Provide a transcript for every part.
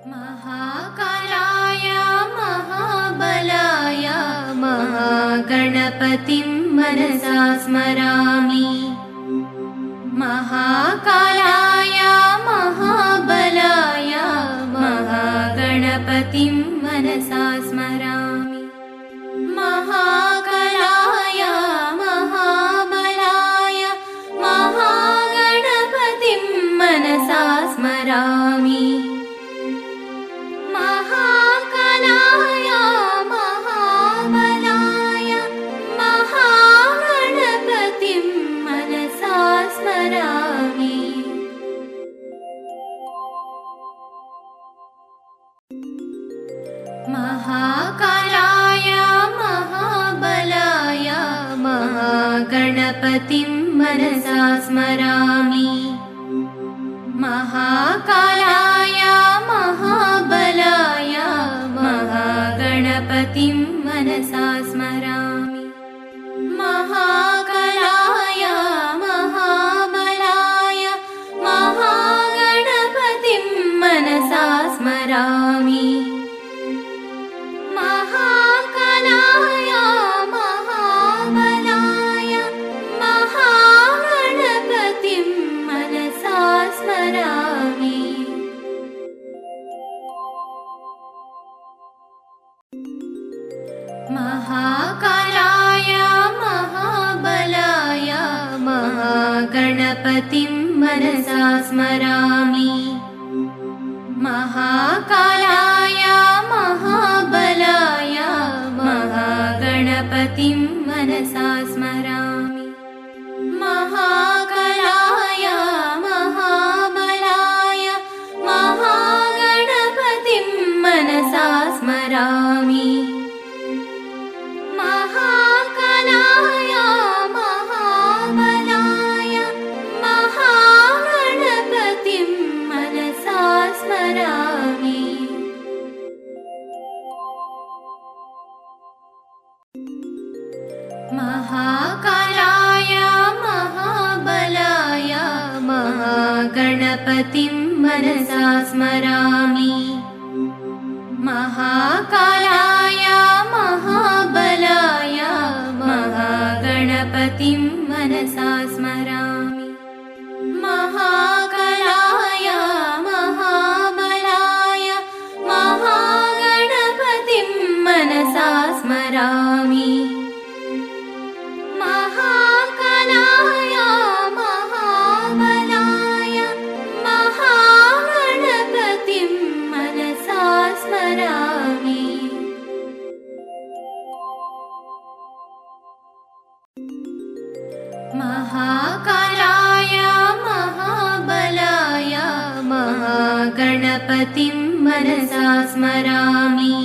महाकालाय महाबलाय महागणपतिं मनसा स्मरामि। महाकालाय महाबलाय महागणपतिं मनसा स्मरामि। महाकालाय महाबलाय महागणपतिं मनसा स्मरामि। महाकालाय महाबलाय महागणपतिं मनसा स्मरामि। महाकालाय महाबलाय महागणपतिं मनसा स्मरामि। महाकालाय महाबलाय महागणपतिं मनसा स्मरामि। महाकालाय महाबलाय महागणपतिं मनसा स्मरामि। महाकालाय महाबलाय महागणपतिं मनसा स्मरामि। महाकालाय महाबलाय महागणपतिं मनसा स्मरामि। महाकालाय महाबलाय महागणपतिं मनसा स्मरामि। महाकालाय महाबलाय महागणपतिं मनसा स्मरामि। महाकालाय महाबलाय महागणपतिं मनसा स्मरामि। महाकालाय महाबलाय महागणपतिं मनसा स्मरामि। महाकालाय महाबलाय महागणपतिं मनसा स्मरामि। महाकालाय महाबलाय महागणपतिं मनसा स्मरामि। महाकालाय महाबलाय महागणपतिं मनसा स्मरामि। महाकालाय महाबलाय महागणपतिं मनसा स्मरामि।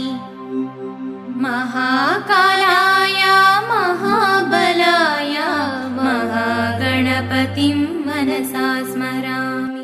महाकालाय महाबलाय महागणपतिं मनसा स्मरामि।